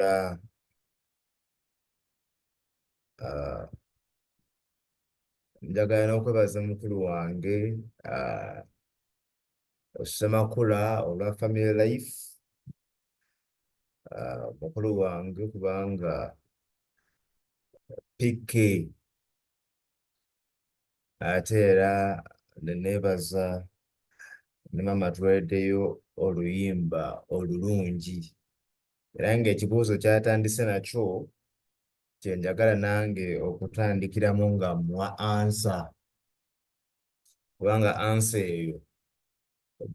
Luganda, njagala n'okwebaza mukulu wange Ssemakula olwa family life, mukulu wange kubanga PK ate era ne neebaza ne mama tuwereddeyo oluyimba olulungi era ng'ekibuuzo kyatandise nakyo kye njagala nange okutandikiramu nga mwa ansa kubanga ansa eyo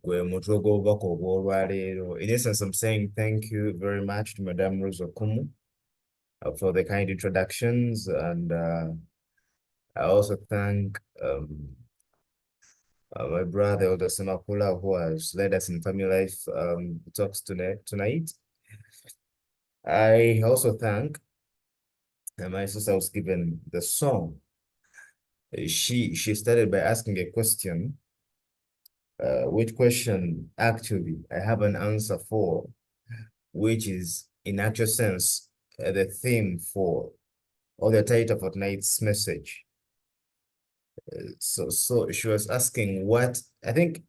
gwe mutwe gw'obubaka obw'olwaleero. In essence, I'm saying thank you very much to Madam Rose Okumu for the kind introductions, and I also thank my brother Elder Semakula, who has led us in family life talks tonight. I also thank my sister was given the song. She started by asking a question, which question actually I have an answer for, which is in actual sense the theme for or the title for tonight's message. So she was asking what, I think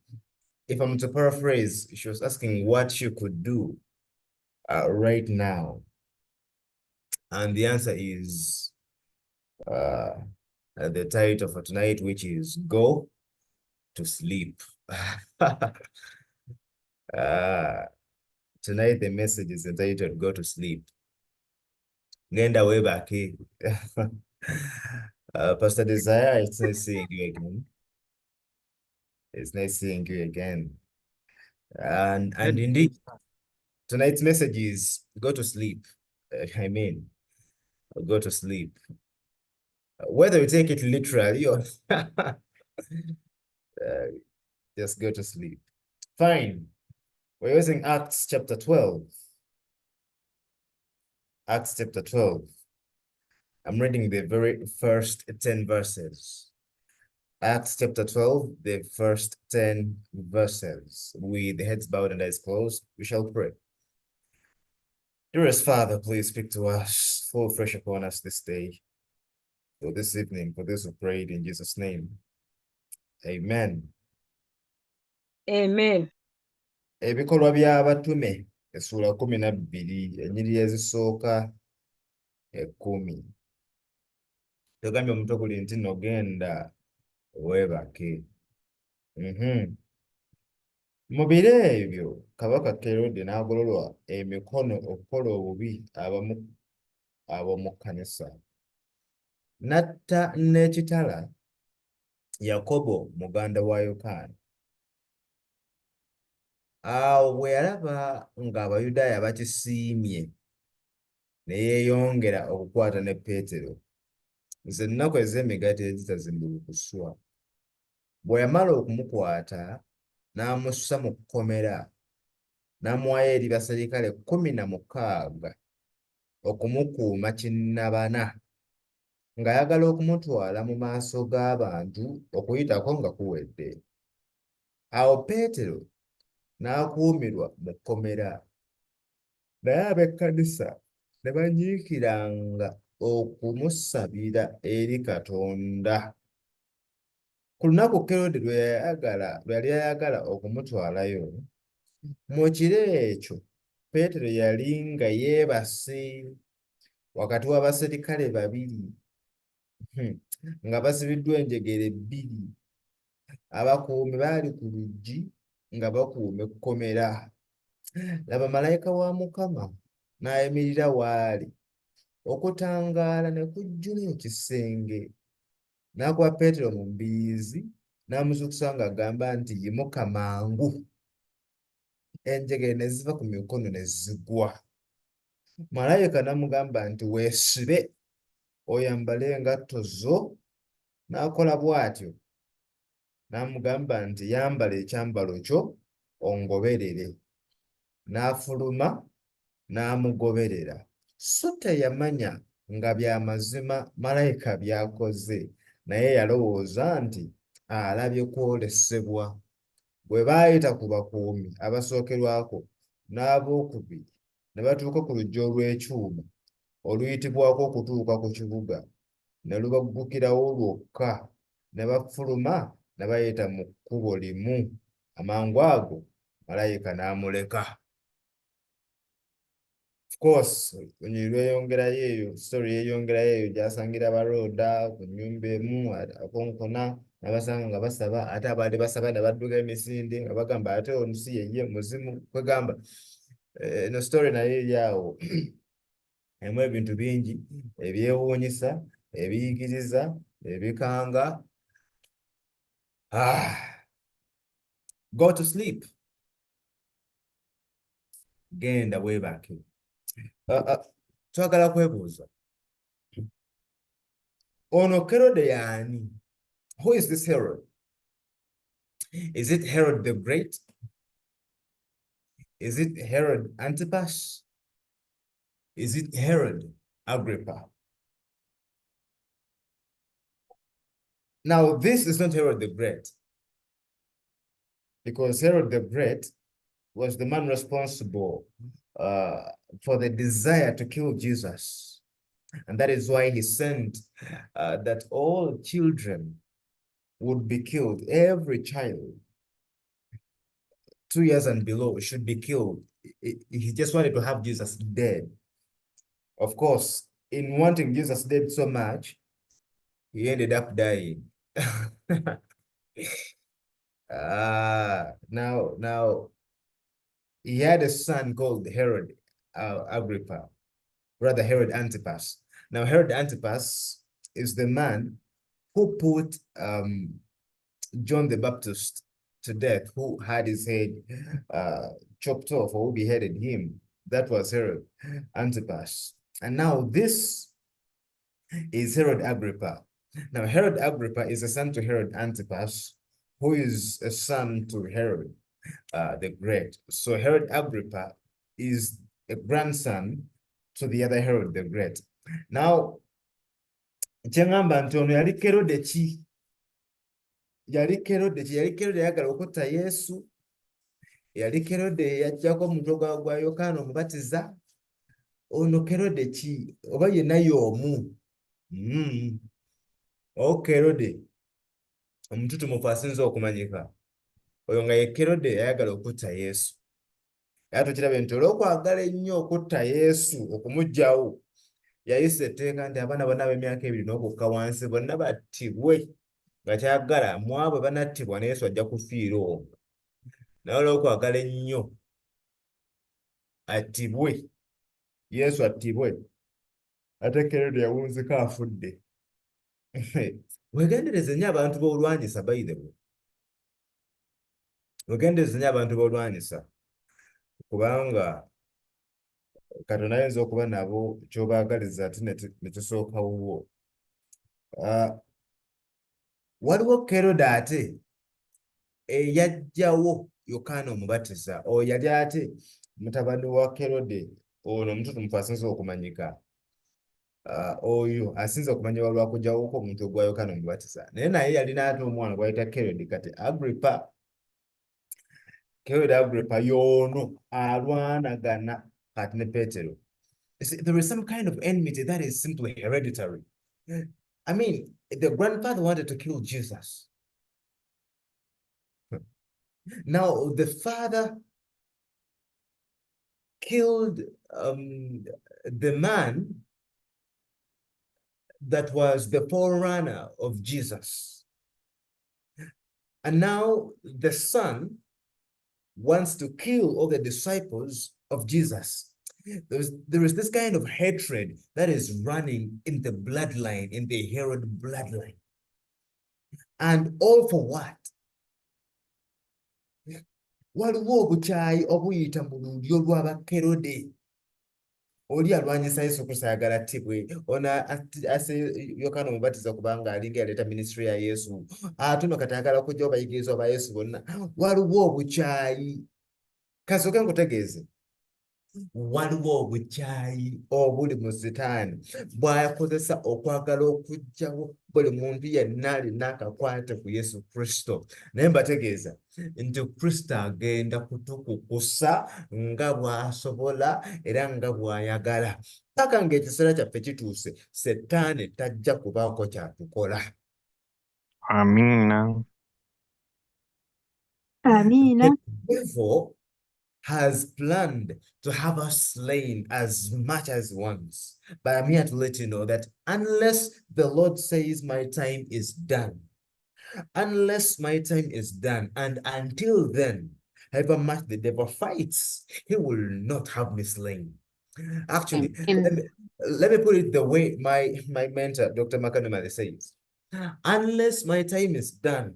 if I'm to paraphrase, she was asking what you could do right now. And the answer is the title for tonight, which is Go to Sleep. Tonight the message is entitled Go to Sleep. Ngenda way back here. Pastor Desire, it's nice seeing you again. It's nice seeing you again. And indeed, tonight's message is go to sleep. I mean, go to sleep. Whether you take it literally or just go to sleep. Fine. We're using Acts chapter 12. Acts chapter 12. I'm reading the very first 10 verses. Acts chapter 12, the first 10 verses. With the heads bowed and eyes closed, we shall pray. Dearest Father, please speak to us, fall fresh upon us this day, for this evening, for this we prayed in Jesus' name. Amen. Amen. Ebikolwa by'abatume essula 12 ennyiriri ezisooka 10. Togambye omuntu guli nti nogenda weebake. Mu biro ebyo kabaka Kerode n'agololwa emikono okukola obubi abamu ab'omu kkanisa. N'atta n'ekitala Yakobo muganda wa Yokaana. Awo bwe yalaba ng'Abayudaaya bakisiimye ne yeeyongera okukwata ne Peetero. Nze ennaku ez'emigaati ezitazimbulukuswa. Bwe yamala okumukwata n'amussa mu kkomera n'amuwaayo eri baserikale 16 okumukuuma kinnabana ng'ayagala okumutwala mu maaso g'abantu okuyitako nga kuwedde. Awo Peetero n'akuumirwa mu kkomera, naye ab'ekkanisa ne banyiikiranga okumusabira eri Katonda. Ku lunaku Kerode lwe yali ayagala okumutwalayo, mu kiro ekyo Peetero yali nga yeebase wakati w'abaserikale 2 nga basibiddwa enjegere 2. Abakuumi baali ku luggi nga bakuuma ekkomera. Laba malayika wa Mukama n'ayimirira waali, okutangaala ne kujjula ekisenge. N'akuba Peetero mu mbiriizi n'amuzuukusa ng'agamba nti yimuka mangu. Enjegere ne ziva ku mikono ne zigwa. Malayika n'amugamba nti weesibe oyambale engatto zo. N'akola bw'atyo. N'amugamba nti yambala ekyambalo kyo ongoberere. N'afuluma n'amugoberera. So teyamanya nga bya mazima malayika by'akoze, naye yalowooza nti alabye kwolesebwa. Bwe baayita ku bakuumi abasookerwako n'abookubiri ne batuuka ku lujja olw'ekyuma oluyitibwako okutuuka ku kibuga ne lubaggukirawo lwokka ne bafuluma ne bayita mu kkubo limu amangu ago malayika n'amuleka. Of course lweyongerayo eyo story yeyongerayo eyo gyasangira abalooda ku nnyumba emu akonkona nabasanga nga basaba ate abaali basaba ne badduka emisinde nga bagamba ate ono si yeye muzimu kwegamba eno story naye eri awo emu ebintu bingi ebyewuunyisa ebiyigiriza ebikanga. Go to sleep, genda weebake. Twagala kwebuuza ono Herode yaani? Who is this Herod? Is it Herod the Great? Is it Herod Antipas? Is it Herod Agrippa? Now, this is not Herod the Great, because Herod the Great was the man responsible for the desire to kill Jesus. And that is why he sent that all children would be killed. Every child, 2 years and below, should be killed. He just wanted to have Jesus dead. Of course, in wanting Jesus dead so much, he ended up dying. Now, he had a son called Herod Agrippa, rather Herod Antipas. Now, Herod Antipas is the man who put John the Baptist to death, who had his head chopped off, or who beheaded him. That was Herod Antipas. And now this is Herod Agrippa. Now, Herod Agrippa is a son to Herod Antipas, who is a son to Herod the Great. So Herod Agrippa is a grandson to the other Herod the Great. Now, kyengamba nti ono yali Herode ki? Yali Herode ki? Yali Herode yagala okutta Yesu? Yali Herode yajjako omutwe gwa Yokaana Omubatiza? Ono Herode ki? Oba yenna y'omu? Herode omututumufu asinze okumanyika, oyo nga ye Herode yayagala okutta Yesu. Era tukirabe nti olw'okwagala ennyo okutta Yesu, okumuggyawo, yayisa etteeka nti abaana bonna ab'emyaka 2 n'okukka wansi bonna battibwe, nga kyagala mu abo banattibwa ne Yesu ajja kufiira omwo. Naye olw'okwagala ennyo attibwe, Yesu attibwe, ate Herode yawunzika afudde. Wegendereze nnyo abantu b'olwanyisa, by the way. Wegendereze nnyo abantu b'olwanyisa, kubanga Katonda ayinza okuba nabo ky'obaagaliza ate ne tusookawo. Waliwo Herode ate eyaggyawo Yokaana Omubatiza. Oyo yali ate mutabani wa Herode ono omututumufu asinze okumanyika. Oyo asinze okumanyibwa lwakuggyawo omuntu ogwa Yokaana Omubatiza. Naye yalina ate omwana gwayita Herode kati Agrippa. Herod Agrippa y'ono alwanagana kati ne Petero. There is some kind of enmity that is simply hereditary. I mean, the grandfather wanted to kill Jesus. Now, the father killed the man that was the forerunner of Jesus. And now the son wants to kill all the disciples of Jesus. There is this kind of hatred that is running in the bloodline, in the Herod bloodline. And all for what? Waliwo obukyayi obuyita mu lulyo lw'Abakerode. Oli alwanyisa Yesu Kristo ayagala attibwe. Ono ase Yokaana Omubatiza kubanga alinga yaleeta minisitule ya Yesu. Ate ono kati ayagala okujja obayigiriza ba Yesu bonna. Waliwo obukyayi. Kasooke nkutegeeze. waliwo obukyayi obuli mu sitaani bw'akozesa okwagala okuggyawo buli muntu yenna alina akakwate ku Yesu Kristo. Naye mbategeeza nti Kristo agenda kutukukusa nga bw'asobola era nga bw'ayagala. Paka ng'ekiseera kyaffe kituuse, Setaani tajja kubaako kyatukola. Amiina. Amiina. Therefore, has planned to have us slain as much as once. But I'm here to let you know that unless the Lord says my time is done, unless my time is done, and until then, however much the devil fights, he will not have me slain. Actually, let me put it the way my mentor, Dr. Makanumali, says. Unless my time is done,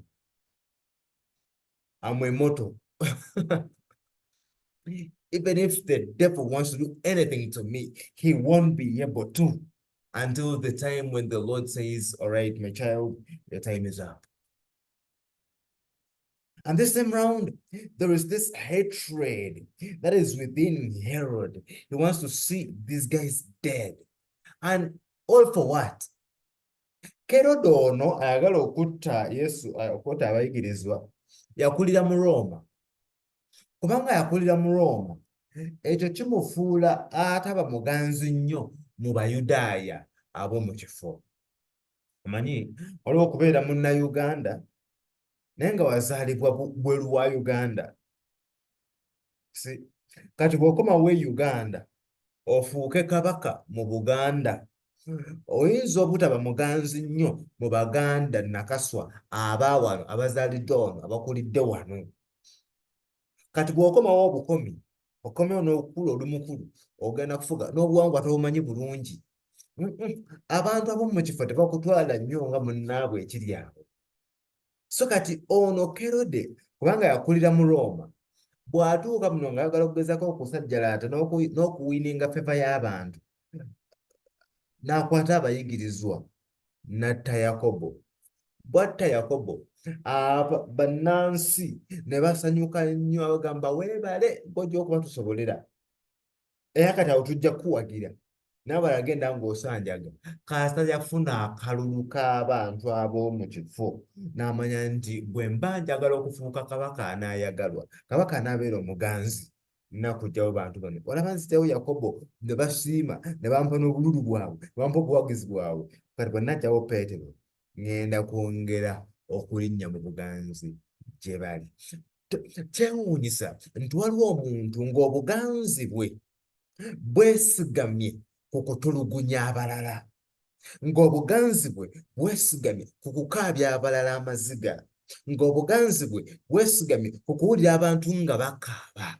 I'm immortal. Even if the devil wants to do anything to me, he won't be able to until the time when the Lord says, all right, my child, your time is up. And this time round, there is this hatred that is within Herod. He wants to see these guys dead. And all for what? Herod ono ayagala okutta Yesu, okutta abayigirizwa, yakulira mu Roma. Kubanga yakulira mu Roma, ekyo kimufuula ataba muganzi nnyo mu Bayudaaya ab'omu kifo. Omanyi, waliwo okubeera munnayuganda naye nga wazaalibwa bweru wa Uganda. Kati bw'okomawo e Uganda ofuuke kabaka mu Buganda, oyinza obutaba muganzi nnyo mu Baganda nakaswa abaawano abazaaliddwa wano abakulidde wano. Kati bw'okomawo obukomi, okomewo n'okukula oli mukulu, ogenda kufuga n'obuwangwa tobumanyi bulungi. Abantu ab'omu kifo tebakutwala nnyo nga munnaabwe ekiri awo. So kati ono Kerode kubanga yakulira mu Roma, bw'atuuka muno ng'ayagala okugezaako okusajjalaata n'okuwininga feva y'abantu, n'akwata abayigirizwa n'atta Yakobo. Bw'atta Yakobo, bannansi ne basanyuka nnyo abagamba weebale ng'ojja okuba tusobolera. Era kati awo tujja kukuwagira. Nawe agenda ng'osanjaga. Kasita yafuna akalulu k'abantu ab'omu kifo n'amanya nti bwe mba njagala okufuuka kabaka anaayagalwa, kabaka anaabeera omuganzi, nnakuggyawo bantu bano. Olaba nzitewo Yakobo ne basiima ne bampa n'obululu bwabwe, ne bampa obuwagizi bwabwe. Kati bwe nnaggyawo Peetero, ŋŋenda kwongera okulinnya mu buganzi gye bali. Kyewuunyisa nti waliwo omuntu ng'obuganzi bwe bwesigamye ku kutulugunya abalala, ng'obuganzi bwe bwesigamye ku kukaabya abalala amaziga, ng'obuganzi bwe bwesigamye ku kuwulira abantu nga bakaaba.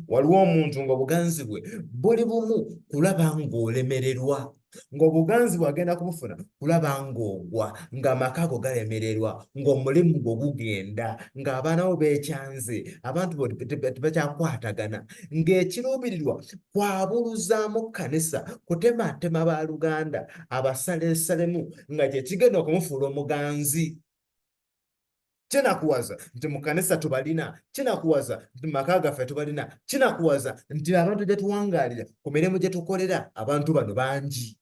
Waliwo omuntu ng'obuganzi bwe buli bumu kulaba ng'olemererwa, ng'obuganzi bw'agenda kubufuna kulaba ng'ogwa, ng'amaka go galemererwa, ng'omulimu gwo gugenda, ng'abaana bo beekyanze, abantu bo tebakyakwatagana, ng'ekiruubirirwa kwabuluzaamu kkanisa, kutematema ba Luganda, abasaleesalemu, nga kye kigenda okumufuula omuganzi. Kinakuwaza nti mu kkanisa tubalina, kinakuwaza nti mu maka gaffe tubalina, kinakuwaza nti abantu gye tuwangaalira ku mirimu gye tukolera abantu bano bangi.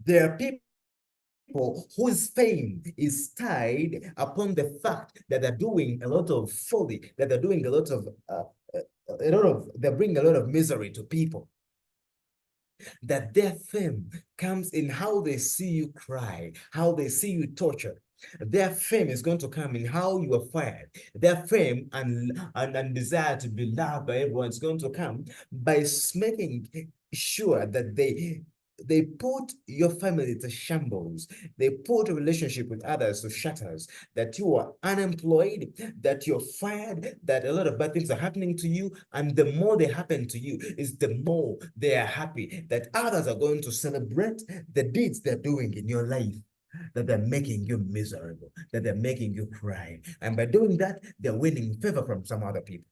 There are people whose fame is tied upon the fact that they're doing a lot of folly, that they're doing they bring a lot of misery to people. That their fame comes in how they see you cry, how they see you tortured. Their fame is going to come in how you are fired. Their fame and desire to be loved by everyone is going to come by making sure that they put your family to shambles. They put a relationship with others to shatters, that you are unemployed, that you're fired, that a lot of bad things are happening to you. And the more they happen to you is the more they are happy, that others are going to celebrate the deeds they're doing in your life, that they're making you miserable, that they're making you cry. And by doing that, they're winning favor from some other people.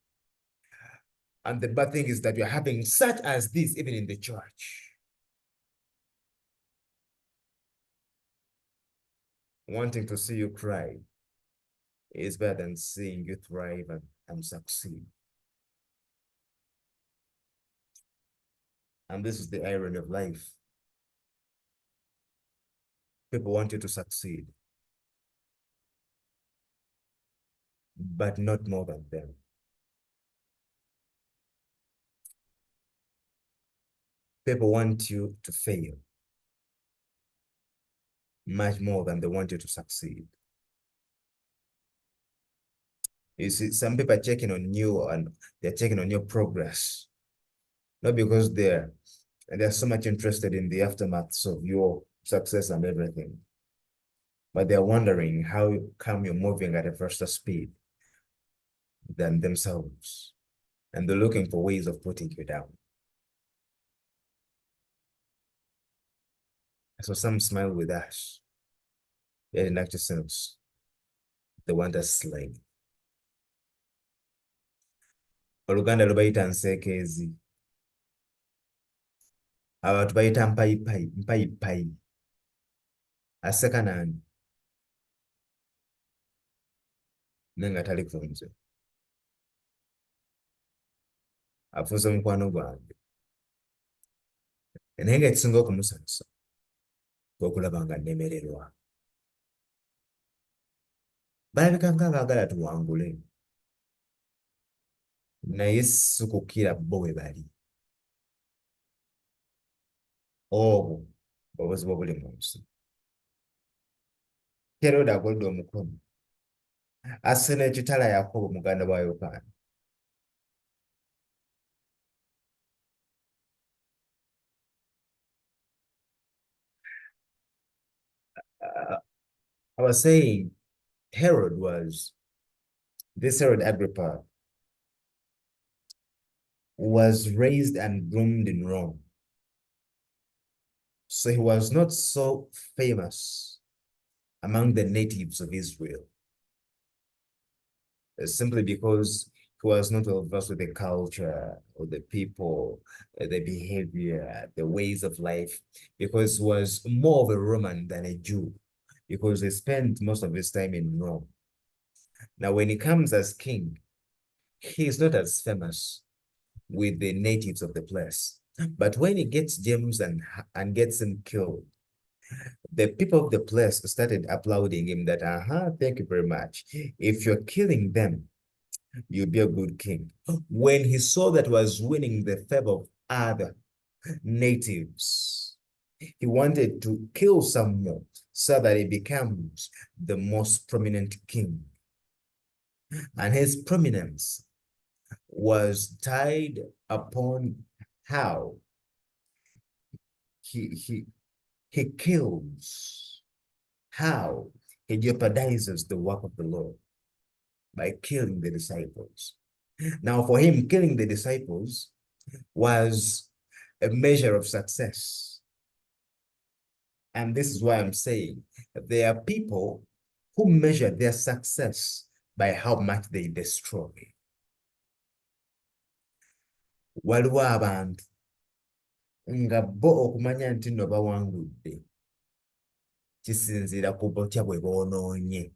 And the bad thing is that you're having such as this even in the church. Wanting to see you cry is better than seeing you thrive and succeed. And this is the irony of life. People want you to succeed, but not more than them. People want you to fail much more than they want you to succeed. You see, some people are checking on you and they're checking on your progress, not because they're so much interested in the aftermaths of your success and everything, but they're wondering how come you're moving at a faster speed than themselves, and they're looking for ways of putting you down. So some smile with us, yet in actual sense, they want us slain. Oluganda lubayita nseekeezi, abantu bayita mpayipayi. Aseka nani naye nga tali ku nze, afuuse mukwano gwange, naye nga ekisinga okumusanyusa okulaba nga nnemererwa. Balabika nga baagala tuwangule, naye si kukira bo bwe bali. Obwo obuzibu obuli mu nsi. Herode agolodde omukono asse n'ekitala Yakobo muganda wa Yokaana. I was saying this Herod Agrippa was raised and groomed in Rome. So he was not so famous among the natives of Israel, simply because he was not well versed with the culture or the people, the behavior, the ways of life, because he was more of a Roman than a Jew, because he spent most of his time in Rome. Now, when he comes as king, he is not as famous with the natives of the place. But when he gets James and gets him killed, the people of the place started applauding him that, thank you very much. If you're killing them, you'll be a good king. When he saw that was winning the favor of other natives, he wanted to kill some more so that he becomes the most prominent king. And his prominence was tied upon how he kills, how he jeopardizes the work of the Lord by killing the disciples. Now, for him, killing the disciples was a measure of success. And this is why I'm saying there are people who measure their success by how much they destroy. Waliwo abantu nga bo okumanya nti nno bawangudde kisinziira ku botya bwe boonoonye.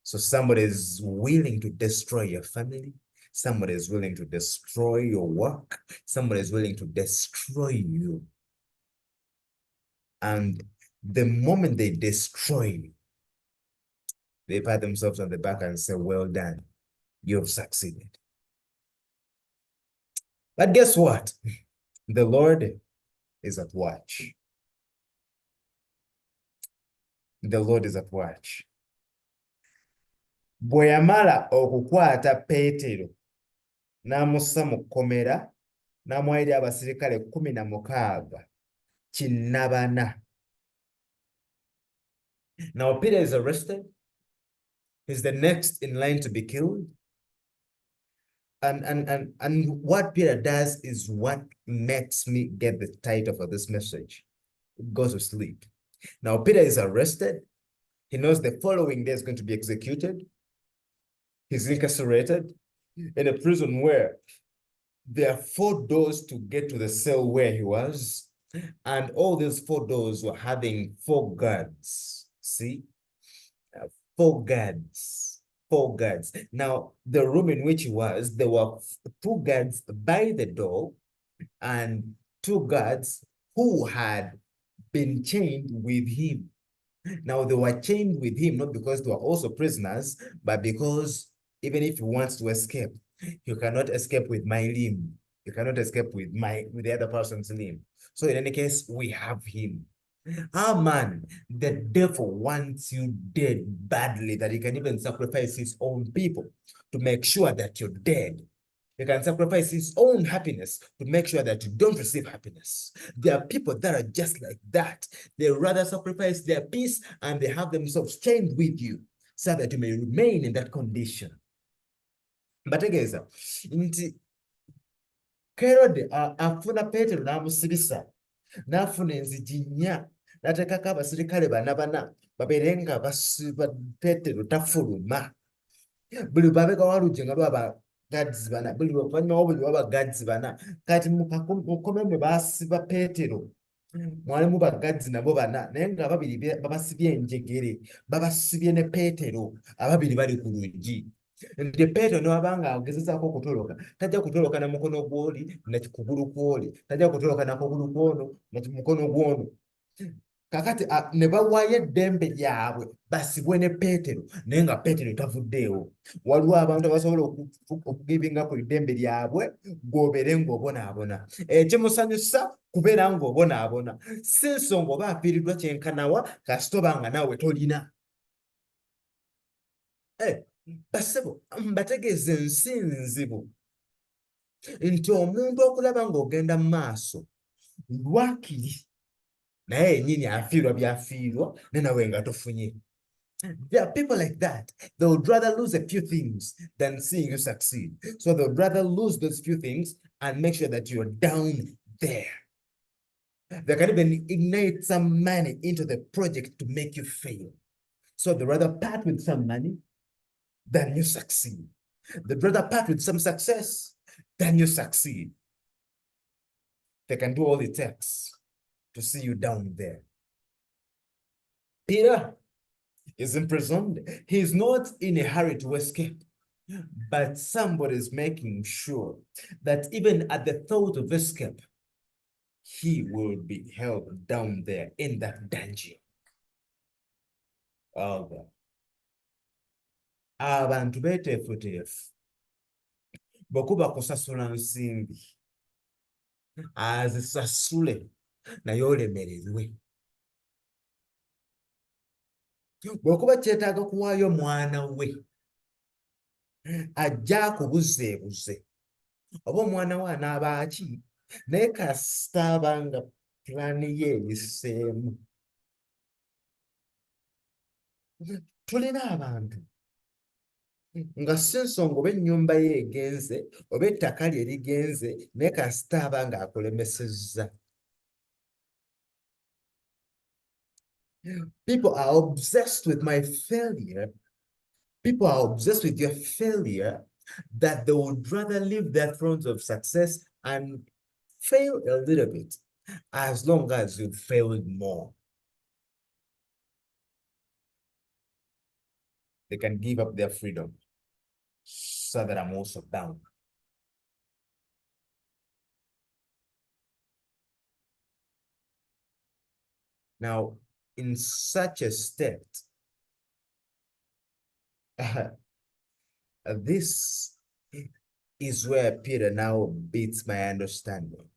So somebody is willing to destroy your family. Somebody is willing to destroy your work. Somebody is willing to destroy you. And the moment they destroy you, they pat themselves on the back and say, well done, you've succeeded. But guess what? The Lord is at watch. The Lord is at watch. Bwe yamala okukwata Peetero n'amussa mu kkomera n'amuwa eri abasirikale 16 kinnabana. Now Peter is arrested. He's the next in line to be killed. And what Peter does is what makes me get the title for this message. Go to sleep. Now Peter is arrested. He knows the following day is going to be executed. He's incarcerated in a prison where there are 4 doors to get to the cell where he was. And all these 4 doors were having 4 guards. See? 4 guards. 4 guards. Now, the room in which he was, there were 2 guards by the door and two guards who had been chained with him. Now, they were chained with him not because they were also prisoners, but because even if he wants to escape, you cannot escape with my limb. You cannot escape with the other person's limb. So in any case, we have him. Ah, man, the devil wants you dead badly that he can even sacrifice his own people to make sure that you're dead. He can sacrifice his own happiness to make sure that you don't receive happiness. There are people that are just like that. They rather sacrifice their peace and they have themselves chained with you so that you may remain in that condition. But again, nti Herode afuna Petero n'amusibisa n'afuna enzigi nnya n'ateekako abasirikale bana babeere nga basiba Petero tafuluma. Buli babega walugye nga lwaba gads bana buli oluvannyuma wabuli waba gads bana kati mukome mwe basiba Petero mwalimu bagadzi nabo bana naye nga ababiri babasibye enjegere babasibye ne Petero ababiri bali ku luggi. Nti Petero newabanga agezezaako okutoloka tajja kutoloka na mukono gw'oli na kugulu kw'oli tajja kutoloka na kugulu kw'ono na mukono gw'ono. Kakati ne bawaayo eddembe lyabwe basibwe ne Petero naye nga Petero tavuddeewo. Waliwo abantu abasobola okugivinga ku eddembe lyabwe gw'obeere ng'obonaabona. Ekimusanyusa kubeera ng'obonaabona si nsonga oba afiiriddwa kyenkanawa kasita oba nga naawe tolina. Basebo mbategeeza ensinzibu nti omuntu okulaba ng'ogenda mu maaso lwakiri naye yennyini afiirwa byafiirwa ne nawe nga tofunye. There are people like that. They would rather lose a few things than seeing you succeed. So they would rather lose those few things and make sure that you're down there. They can even ignite some money into the project to make you fail. So they'd rather part with some money than you succeed. They'd rather part with some success than you succeed. They can do all it takes to see you down there. Peter is imprisoned. He's not in a hurry to escape, but somebody's making sure that even at the thought of escape, he will be held down there in that dungeon. Oh God. Abantu beeteefuteefu bwekuba kusasula nsimbi azisasule naye olemererwe. Bwekuba kyetaaga kuwaayo mwana we ajja akubuzeebuze oba omwana we anaaba ki naye kasita abanga pulaani ye eyiseemu. Tulina abantu nga si nsonga oba ennyumba ye egenze oba ettaka lye ligenze naye kasita aba ng'akulemesezza. People are obsessed with my failure. People are obsessed with your failure that they would rather leave their thrones of success and fail a little bit as long as you failed more. They can give up their freedom so that I'm also down. Now, in such a state, this is where Peter now beats my understanding.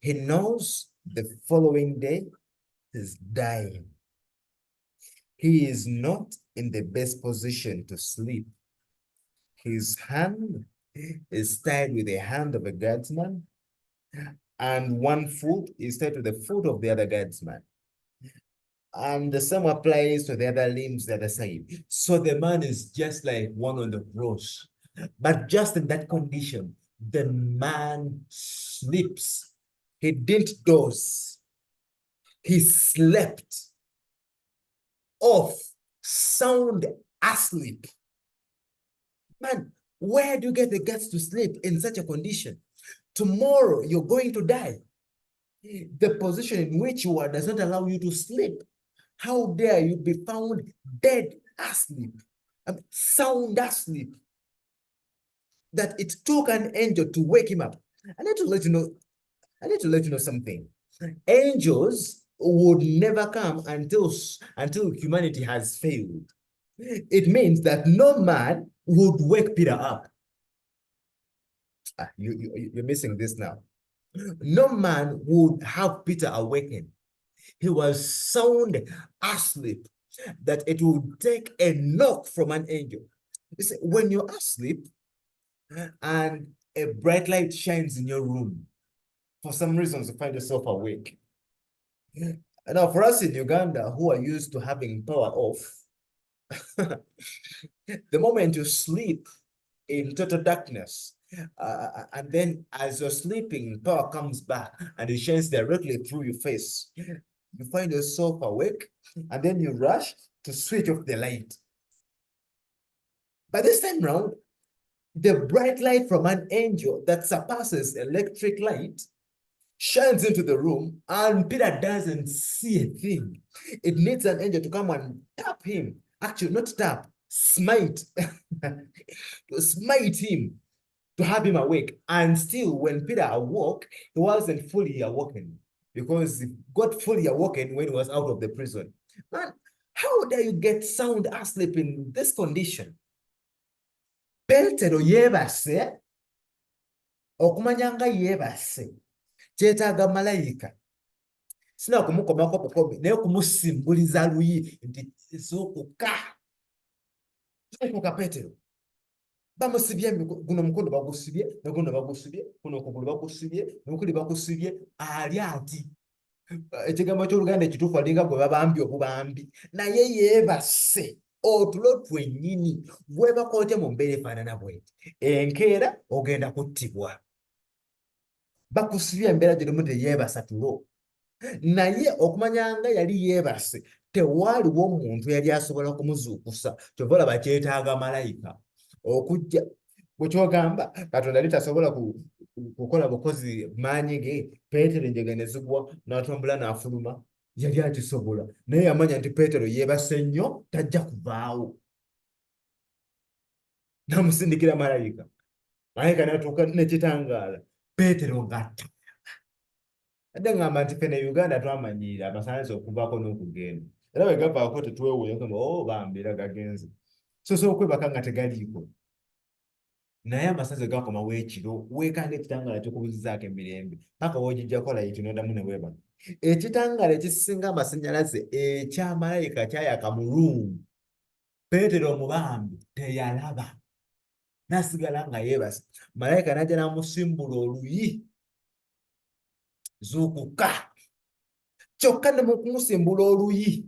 He knows the following day he's dying. He is not in the best position to sleep. His hand is tied with the hand of a guardsman, and one foot is tied to the foot of the other guardsman. And the same applies to the other limbs the other side. So the man is just like one on the cross. But just in that condition, the man sleeps. He didn't doze. He slept off, sound asleep. Man, where do you get the guts to sleep in such a condition? Tomorrow, you're going to die. The position in which you are does not allow you to sleep. How dare you be found dead asleep, sound asleep, that it took an angel to wake him up. I need to let you know, I need to let you know something. Angels would never come until humanity has failed. It means that no man would wake Peter up. You're missing this now. No man would have Peter awaken. He was sound asleep, that it would take a knock from an angel. You see, when you're asleep and a bright light shines in your room, for some reasons you find yourself awake. Now, for us in Uganda, who are used to having power off, the moment you sleep in total darkness, and then as you're sleeping, power comes back and it shines directly through your face. You find yourself awake, and then you rush to switch off the light. By this time round, the bright light from an angel that surpasses electric light shines into the room, and Peter doesn't see a thing. It needs an angel to come and tap him. Actually, not tap, smite. To smite him to have him awake. And still, when Peter awoke, he wasn't fully awoken, because he got fully awoken when he was out of the prison. Man, how dare you get sound asleep in this condition? Petero yeebase, okumanya nga yeebase kyetaaga malayika, sina kumukomako bukomi naye kumusimbuliza luyi nti zuukuka Petero. Bamusibye guno mukono bagusibye, naguno bagusibye, kuno okugulu bagusibye, nokuli bagusibye, ali ati. Ekigambo ky'Oluganda ekituufu alinga gwe babambi obubambi, naye yeebase otulo twennyini bwebakoote mu mbeera efaanana bweti. Enkeera ogenda kuttibwa. Bakusibye embeera gy'erimu teyeebasa tulo. Naye okumanya nga yali yeebase, tewaaliwo omuntu yali asobola kumuzuukusa. Kyova olaba kyetaaga malayika okujja. Bwe kyogamba Katonda yali tasobola kukola bukozi maanyi ge, Peetero enjega ne zigwa n'atumbula n'afuluma, yali akisobola. Naye yamanya nti Peetero yeebase nnyo, tajja kuvaawo. N'amusindikira malayika. Malayika n'atuuka n'ekitangaala, Peetero ng'atta. Ate ngamba nti fene Uganda twamanyira amasannyalaze okuvaako n'okugenda. Era bwe gavaako tetwewuunya okugamba bambi era gagenze. Sosobola okwebaka nga tegaliiko. Naye amasannyalaze gakomawo ekiro, weekanga ekitangaala ky'okubuzizaako emirembe, paka w'ogijjako layiti n'oddamu ne weebaka. Ekitangaala ekisinga amasannyalaze ekya malayika kyayaka mu ruumu, Peetero omubambi teyalaba. N'asigala nga yeebase. Malayika n'ajja n'amusimbula oluyi. Zuukuka. Kyokka ne mu kumusimbula oluyi,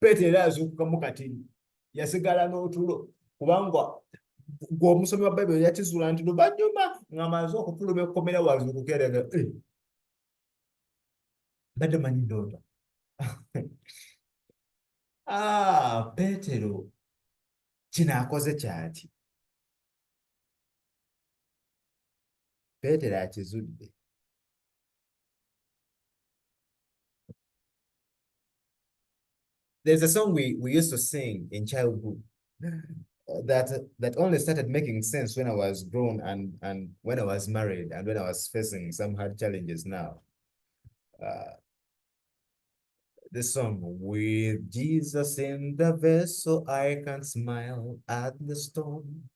Peetero azuukukamu kati, yasigala n'otulo, kubanga ng'omusomi wa Bayibuli yakizuula nti luvannyuma ng'amaze okufuluma ekkomera wazuukuka era nga badde manyi ndoota. Peetero kino akoze kyaki? Peetero akizudde. There's a song we used to sing in childhood that only started making sense when I was grown and when I was married and when I was facing some hard challenges now. This song, with Jesus in the vessel, I can smile at the storm.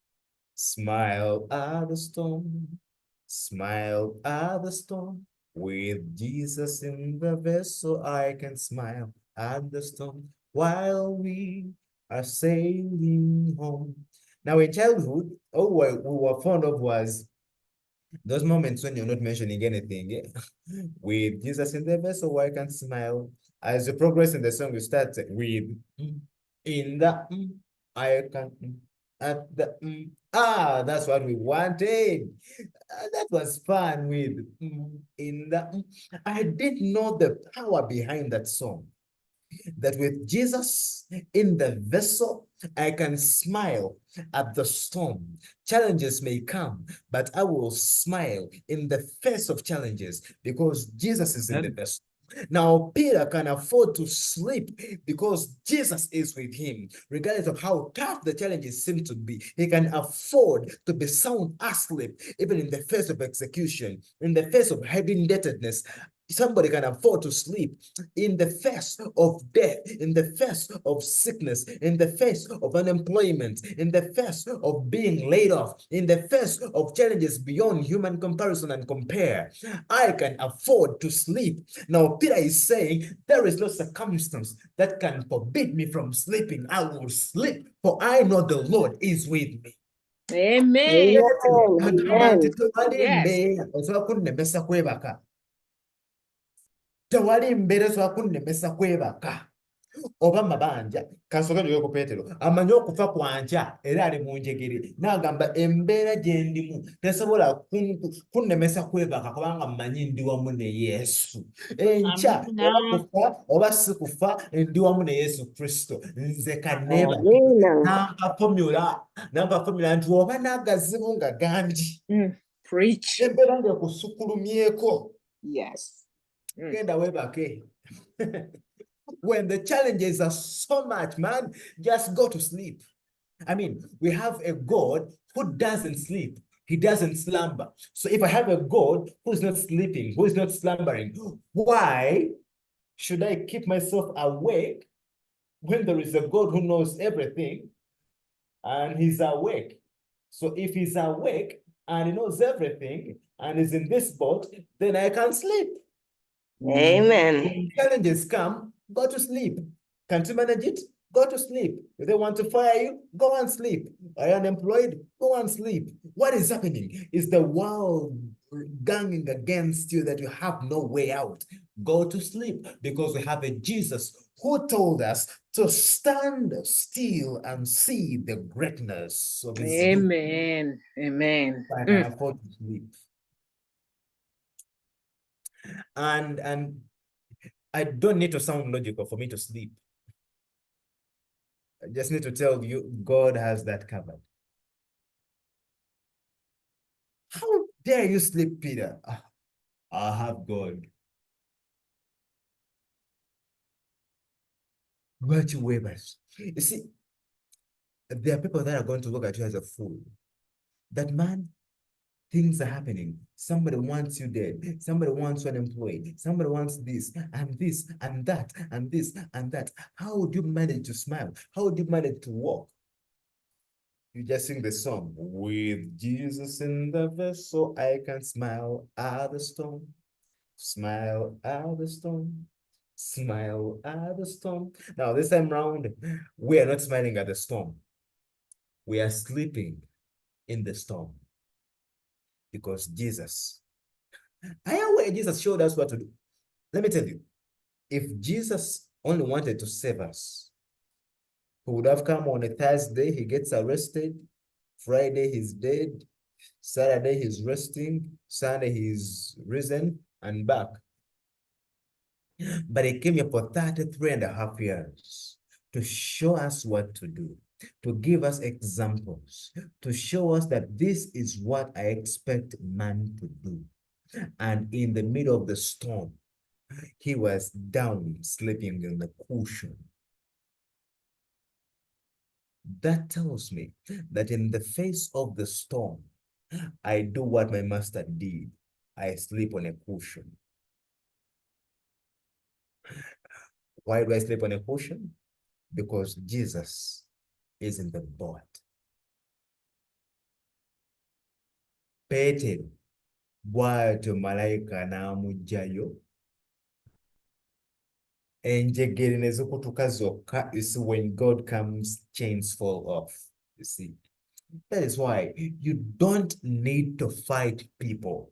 Smile at the storm. Smile at the storm. With Jesus in the vessel, I can smile at the storm while we are sailing home. Now, in childhood, all we were fond of was those moments when you're not mentioning anything. With Jesus in the vessel, I can smile. As you progress in the song, you start with in the I can at the that's what we wanted. That was fun with in the I didn't know the power behind that song. That with Jesus in the vessel, I can smile at the storm. Challenges may come, but I will smile in the face of challenges because Jesus is in the vessel. Now, Peter can afford to sleep because Jesus is with him. Regardless of how tough the challenges seem to be, he can afford to be sound asleep, even in the face of execution, in the face of heavy indebtedness. Somebody can afford to sleep in the face of death, in the face of sickness, in the face of unemployment, in the face of being laid off, in the face of challenges beyond human comparison and compare. I can afford to sleep. Now, Peter is saying, there is no circumstance that can forbid me from sleeping. I will sleep, for I know the Lord is with me. Amen. Agamba nti Yes. osobola kunnemesa kwebaka. Tewali mbeera esobola kunnemesa kwebaka oba mabanja. Kasooka njoge ku Peetero amanyi okufa kwa nkya era ali mu njegere, n'agamba embeera gye ndimu tesobola kunnemesa kwebaka kubanga mmanyi ndi wamu ne Yesu. Enkya oba kufa oba si kufa, ndi wamu ne Yesu Kristo, nze kanneebake. Nampa fomula nti oba n'agazibu nga gandi, Preach. embeera ng'ekusukulumyeko, Yes. genda weebake. When the challenges are so much, man, just go to sleep. I mean, we have a God who doesn't sleep. He doesn't slumber. So if I have a God who is not sleeping, who is not slumbering, why should I keep myself awake when there is a God who knows everything and he's awake? So if he's awake and he knows everything and is in this boat, then I can sleep. Amen. When challenges come, go to sleep. Can't you manage it? Go to sleep. If they want to fire you, go and sleep. Are you unemployed? Go and sleep. What is happening? Is the world ganging against you that you have no way out? Go to sleep, because we have a Jesus who told us to stand still and see the greatness of his doing. Amen. Amen. I can afford to sleep. And I don't need to sound logical for me to sleep. I just need to tell you, God has that covered. How dare you sleep, Peter? I have God. Virtue waivers. You see, there are people that are going to look at you as a fool. That man, things are happening. Somebody wants you dead. Somebody wants you unemployed. Somebody wants this and this and that and this and that. How would you manage to smile? How would you manage to walk? You just sing the song, with Jesus in the vessel, I can smile at the storm. Smile at the storm. Smile at the storm. Now, this time round, we are not smiling at the storm. We are sleeping in the storm. Because Jesus, I am where Jesus showed us what to do. Let me tell you, if Jesus only wanted to save us, he would have come on a Thursday, he gets arrested. Friday, he's dead. Saturday, he's resting. Sunday, he's risen and back. But he came here for 33.5 years to show us what to do, to give us examples, to show us that this is what I expect man to do. And in the middle of the storm, he was down sleeping in the cushion. That tells me that in the face of the storm, I do what my master did. I sleep on a cushion. Why do I sleep on a cushion? Because Jesus is in the boat. Peetero bw'atyo malayika n'amugyayo, enjegere ne zikutuka zokka. You see, when God comes, chains fall off. You see, that is why you don't need to fight people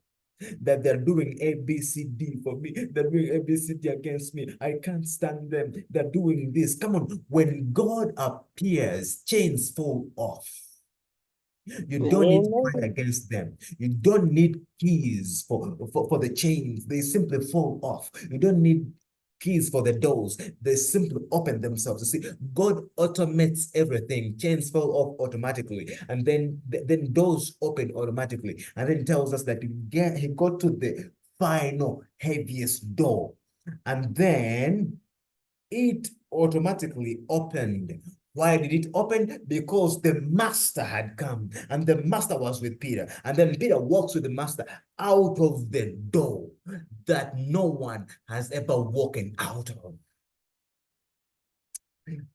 that they're doing A, B, C, D for me. They're doing A, B, C, D against me. I can't stand them. They're doing this. Come on. When God appears, chains fall off. You don't need to fight against them. You don't need keys for the chains. They simply fall off. You don't need keys for the doors. They simply open themselves. You see, God automates everything. Chains fall off automatically. And then doors open automatically. And then tells us that he got to the final heaviest door. And then it automatically opened. Why did it open? Because the master had come and the master was with Peter. And then Peter walks with the master out of the door that no one has ever walked out of.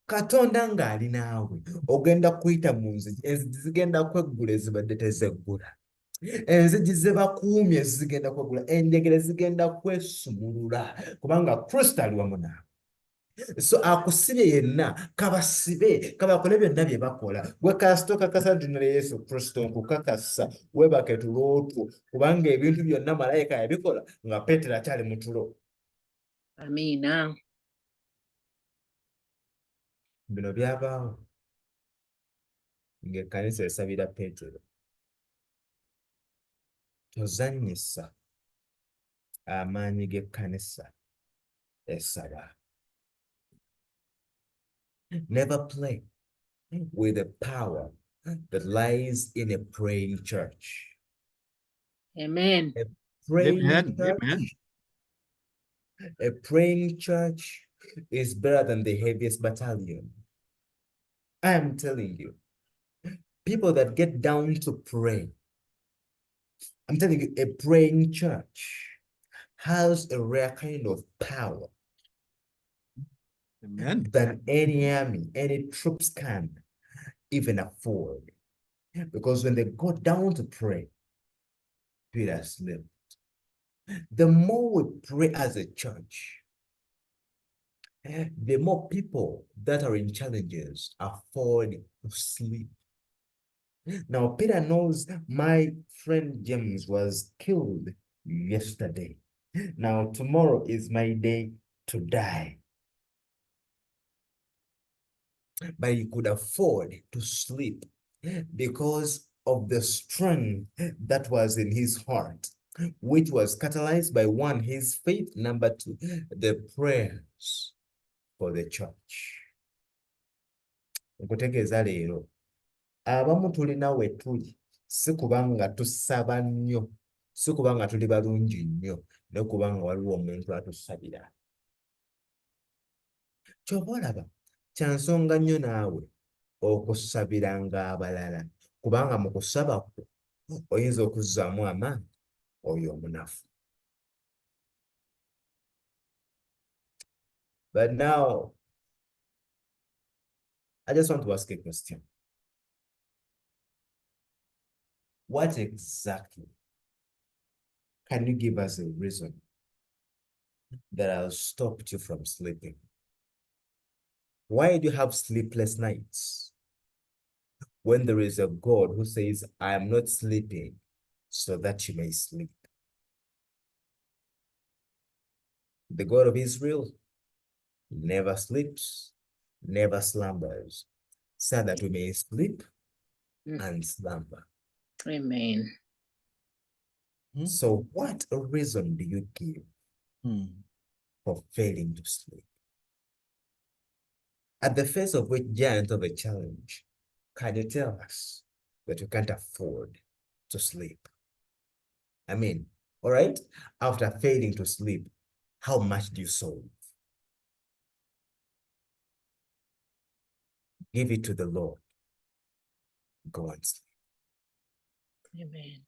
Katonda ng'ali naawe ogenda kuyita mu nzigi, enzigi zigenda kweggula ezibadde tezeggula, enzigi ze bakuumye zigenda kweggula, enjegere zigenda kwesumulula kubanga Kristo ali wamu naawe. So akusibye yenna kabasibe kabakole byonna bye bakola gwe kasito kakasa ddina lya Yesu Kristo nkukakasa weebake tulo otwo kubanga ebintu byonna malayika yabikola nga Peetero akyali mu tulo. Amina. Bino byabaawo ng'ekkanisa esabira Peetero. Tozannyisa amaanyi g'ekkanisa esaba. Never play with the power that lies in a praying church. Amen. A praying Amen. church, Amen. a praying church is better than the heaviest battalion. I am telling you, people that get down to pray, I'm telling you, a praying church has a rare kind of power Amen. than any army, any troops can even afford. Because when they go down to pray, Peter slept. The more we pray as a church, the more people that are in challenges afford to sleep. Now, Peter knows my friend James was killed yesterday. Now, tomorrow is my day to die. But he could afford to sleep because of the strength that was in his heart, which was catalyzed by one, his faith, number two, the prayers for the church. Nkutegeeza leero abamu tulina we tuli si kubanga tusaba nnyo, si kubanga tuli balungi nnyo, naye kubanga waliwo omuntu atusabira. Ky'oba olaba kya nsonga nnyo naawe okusabiranga abalala kubanga mu kusaba kwo oyinza okuzzaamu amaanyi oyo omunafu. But now, I just want to ask a question. What exactly can you give us a reason that has stopped you from sleeping? Why do you have sleepless nights when there is a God who says, I am not sleeping so that you may sleep? The God of Israel never sleeps, never slumbers, so that we may sleep and slumber. Amen. So what a reason do you give for failing to sleep? At the face of which giant of a challenge, can you tell us that you can't afford to sleep? I mean, all right, after failing to sleep, how much do you solve? Give it to the Lord. Go and sleep. Amen.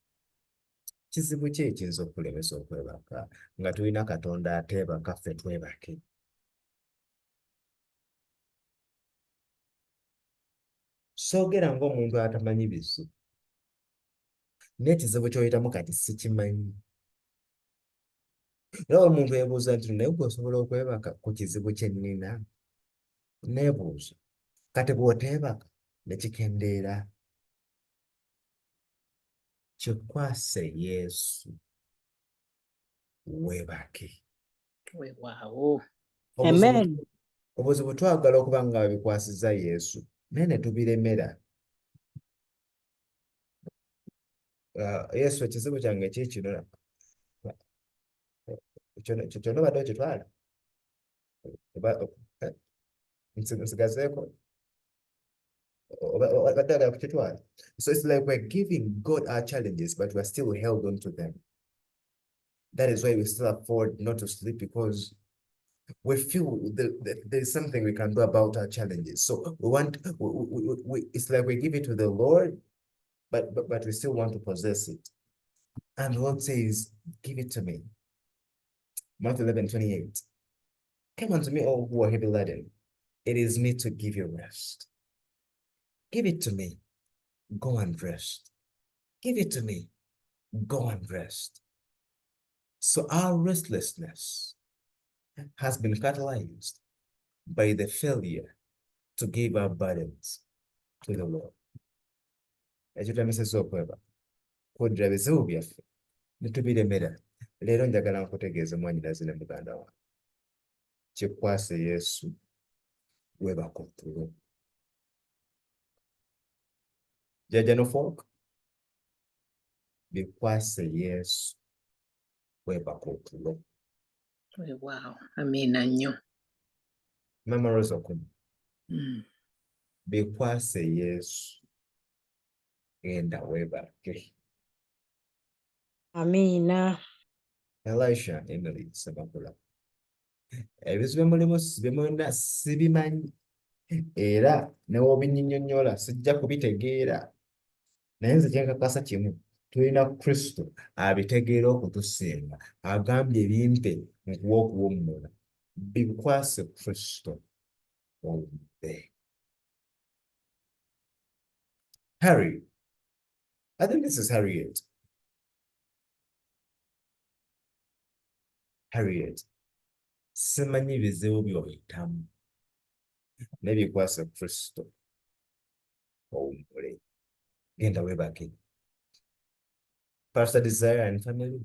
Kizibu ki ekiyinza okulemesa okwebaka nga tulina Katonda ateebaka ffe twebake? Soogera ng'omuntu atamanyi bizibu, naye ekizibu ky'oyitamu kati sikimanyi. Era omuntu yeebuuza nti naye gwe osobola okwebaka ku kizibu kye nnina? Neebuuza, kati bw'oteebaka ne kikendeera. Kikwase Yesu, weebake. Wow. Amen. Obuzibu twagala okuba nga bikwasizza Yesu, naye ne tubiremera. Yesu, ekizibu kyange kiikino, kyonna obadde okitwala? Nsigazeeko? Obadde ogala kukitwala? So it's like we're giving God our challenges, but we're still held on to them. That is why we still afford not to sleep, because we feel there's something we can do about our challenges. So we want, it's like we give it to the Lord, but we still want to possess it. And the Lord says, give it to me. Matthew 11:28. Come unto me, all who are heavy laden. It is me to give you rest. Give it to me. Go and rest. Give it to me. Go and rest. So our restlessness has been catalyzed by the failure to give our burdens to the Lord. Ekyo twamisesa okweba kuddira bizibu byaffe ne tubiremera. Leero njagala nkutegeeze mwannyinaze ne muganda wange, kikwase Yesu, weebaka otulo. Jjajja n'ofuuka, bikwase Yesu, weebaka otulo. Wow. Amina nnyo. Mama Rose Okuni, Mm. bikwase Yesu, genda weebake. Amina. Elisha Emily Sebakula, ebizibu mulimu bimuna sibimanyi era ne w'obinnyonnyola sijja kubitegeera, naye nze kye nkakasa kimu, tulina Kristo abitegeera okutusinga, agambye bimpe nkuwa okuwummula. Bikwase Kristo owumule. Harry, I think this is Harriet. Harriet, simanyi bizibu by'oyitamu, naye bikwase Kristo owumule. Genda weebake. Pastor Desire and family,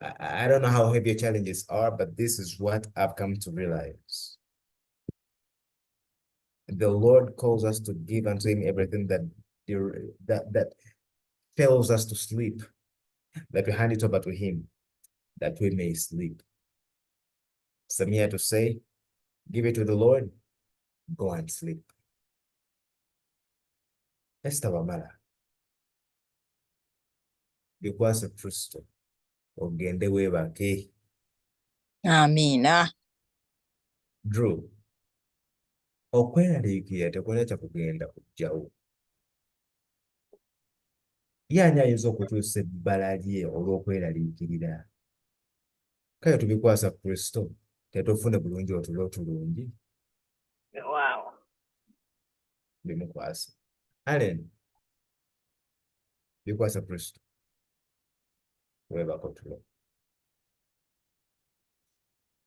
I don't know how heavy your challenges are, but this is what I've come to realize. The Lord calls us to give unto him everything that fails us to sleep, that we hand it over to him, that we may sleep. So I'm here to say, give it to the Lord, go and sleep. Esther Wamala, bikwase Kristo, ogende weebake. Amina. Drew, okweraliikirira tekulina kyakugenda kujjawo. Ye ani ayinza okutuusa ebbala lye olw'okweraliikirira? Kale tubikwasa Kristo, tetufune bulungi otulo otulungi. Wow. Bimukwasa. Allen, bikwasa Kristo, weebaka otulo.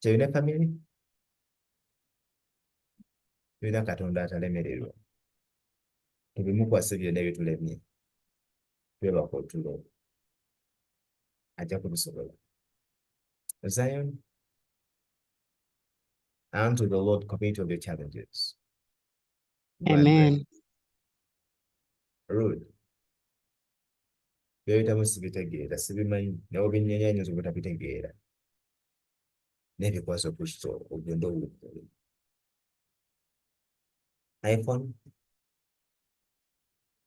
Kyolina family? Tulina Katonda atalemererwa. Tubimukwase byonna ebitulemye, weebaka otulo. Ajja kubisobola. Zion, unto the Lord commit all your challenges. Go and Amen. rest. Ruth, by'oyitamu sibitegeera, sibimanyi, nawe binnyonyi ayinza obutabitegeera. Naye bikwase Kristo, ogende owummule. iPhone,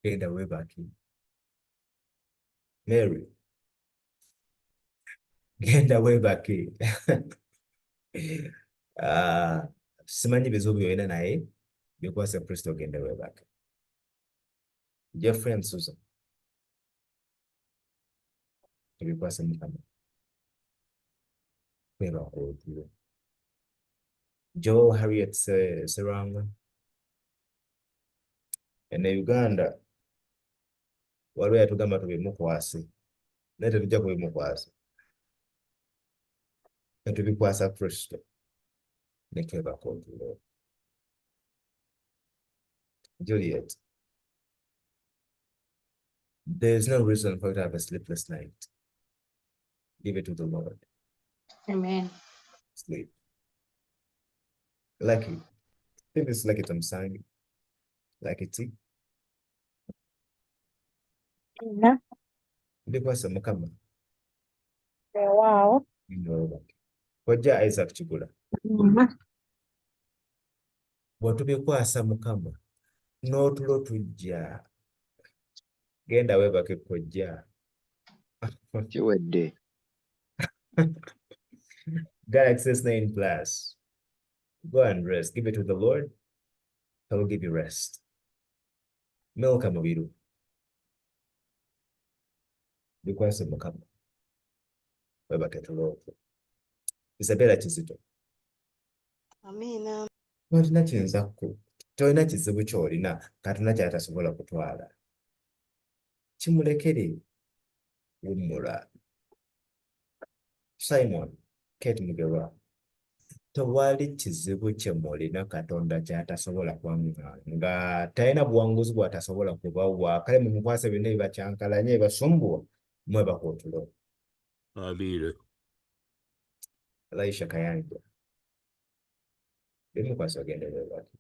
genda weebake. Mary, genda weebake. Simanyi bizibu by'olina naye bikwase Kristo, ogende weebake. Jeffrey and Susan, tubikwase Mukama, weebaka otulo. Joel Harriet Seranga, ene Uganda waliwo yatugamba tubimukwase, naye tetujja kubimukwasa. Netubikwasa Kristo, ne twebaka otulo. Juliet, there is no reason for you to have a sleepless night. Give it to the Lord. Amen. Sleep. Lucky, I think this is Lucky Tomsangi. Lucky T. Yeah. Bikwase Mukama, Wow. weebake. Kojja Isaac Kigula, bw'otubikwasa Mukama, n'otulo tujja. Genda weebake kojja. Kiwedde. Got access 9 plus. Go and rest. Give it to the Lord. I will give you rest. Milka mubiru. Bikwase mukama. Webake tulo. Isabella kizito. Amina. Tolina kiyinza tolina kizibu ky'olina Katonda ky'atasobola kutwala. Kimulekere wummula. Simon, Kate Mugerwa. Tewali kizibu kye mulina Katonda ky'atasobola kwangula nga talina buwanguzi bw'atasobola kubawa. Kale mumukwase byonna ebibakyankalanye ebasumbuwa mwebaka otulo. Amina. Laisha Kayanja. Bimukwase ogenderere bati.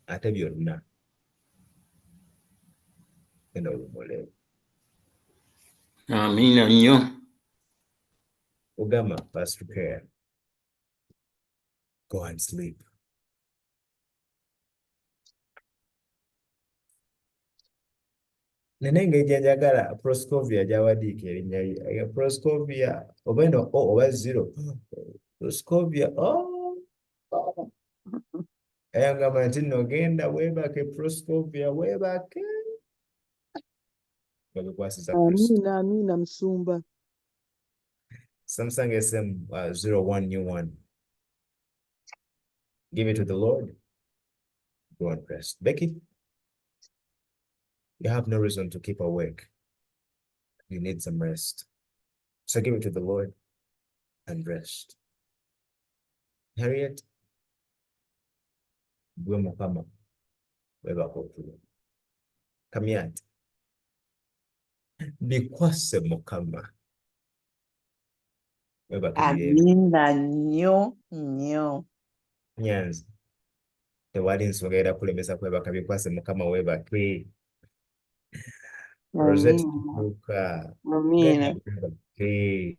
Ate byonna genda olummule. Amina nnyo. UGAMAA, Pastor Care. Go and sleep. Nenenge njagala Proscovia gyawadiika erinnya lye. Proscovia oba eno oba zero. Proscovia ayagamba nti nno genda weebake Proscovia weebake. Babikwasiza Kristo. Amina, amina Musumba. Samsung SM 01 new one. Give it to the Lord. Go and rest. Becky, you have no reason to keep awake. You need some rest. So give it to the Lord and rest. Harriet, gwe mukama weebaka otulo. Kamiat, bikwase mukama weebake mirembe. Amina nnyo nnyo. Nyanzi, tewali nsonga erakulemesa kwebaka bikwase mukama weebake. Rosette Amina. Tuka, Amina. weebake.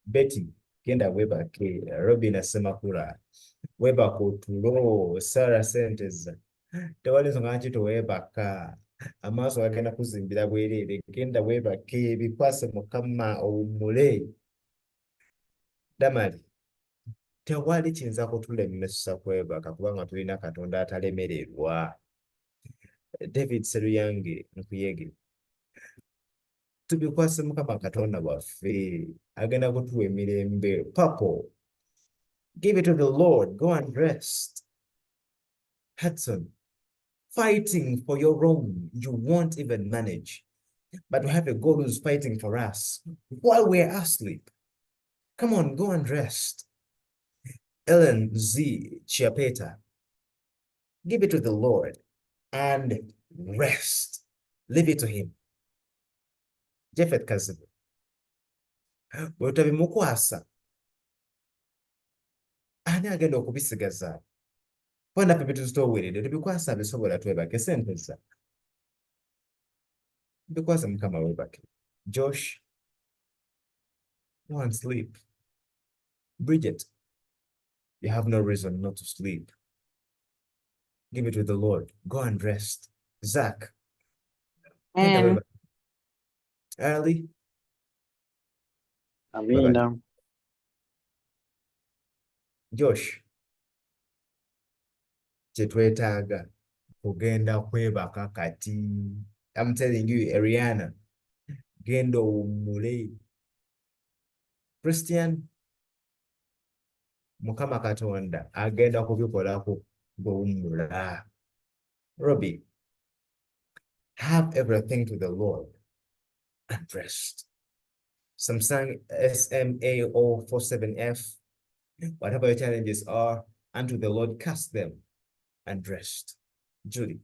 Betty, genda weebake. Robin Asemakula, weebaka otulo. Sarah Senteza, tewali nsonga lwaki toweebaka. Amaaso gagenda kuzimbira bwereere. Genda weebake bikwase mukama owummule. Damali, tewali kiyinza kutulemesa kwebaka kubanga tulina Katonda atalemererwa. David Seruyange Nkuyege, tubikwase mukama Katonda waffe agenda kutuwa emirembe. Purple, give it to the Lord. Go and rest. Hudson, fighting for your own, you won't even manage. But we have a God who's fighting for us while we're asleep. Come on, go and rest. Ellen Z. Chiapeta, give it to the Lord and rest. Leave it to him. Jeffet Kazibu, bwe tabimukwasa ani agenda okubisigaza? Bona ffe bituzitoweredde tubikwasa bisobola twebake senteza. Bikwase mukama webake. Josh, go and sleep. Bridget, you have no reason not to sleep. Give it to the Lord. Go and rest. Zach, genda Amen. webake. Early, Amina. Josh, kye twetaaga kugenda kwebaka kati. I'm telling you, Ariana, genda owummule. Christian, mukama Katonda agenda kubikolako bw'owummula. Robbie, have everything to the Lord and rest. Samsung SMA047F, whatever your challenges are, unto the Lord cast them and rest. Julie,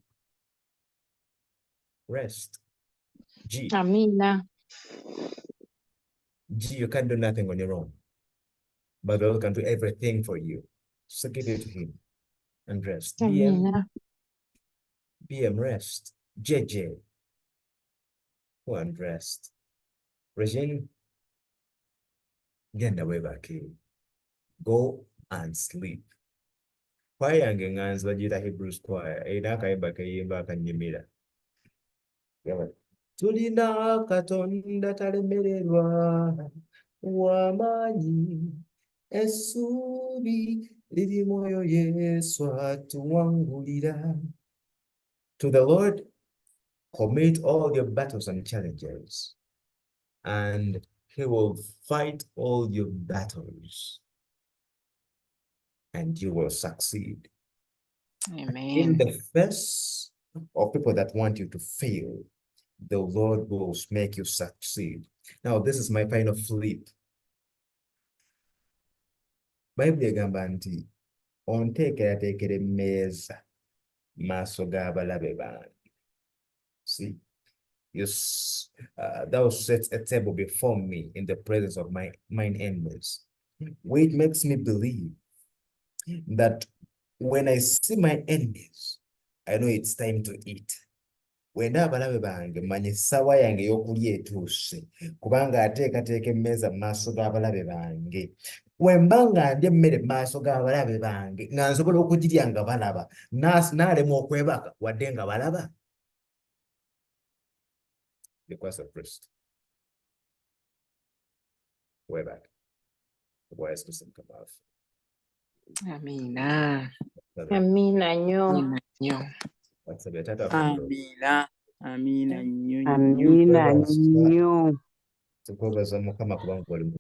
rest. G, Amina. you can't do nothing on your own, but the Lord can do everything for you. So give it to him and rest. Amina. BM, rest. JJ, go and rest. Regine, genda weebake. Go and sleep. Choir yange nganzi bagiyita Hebrews choir erina akayimba keyimba akanyumira. tulina Katonda talemererwa w'amaanyi essuubi liri mu oyo Yesu atuwangulira. To the Lord commit all your battles and challenges, and He will fight all your battles, and you will succeed. In Amen. the face of people that want you to fail, the Lord will make you succeed. Now, this is my final flip. Bible egamba nti onteekerateekera emmeeza maaso g'abalabe bange. See, thou set a table before me in the presence of mine enemies. Which makes me believe that when I see my enemies, I know it's time to eat. When abalabe bange manya essaawa yange ey'okulya etuuse, kubanga ateekateeka emmeeza mu maaso g'abalabe bange. Bwe mba nga ndya emmere mu maaso g'abalabe bange nga nsobola okugirya nga balaba, naalema okwebaka wadde nga balaba. Because of Christ. Webaka. Obwayesi kusembeka maafu. Amina. Amina nnyo. Amina nnyo. Basabye taata waffe Amina nnyo nnyo. Amina nnyo. tukwebaza Mukama kubanga oli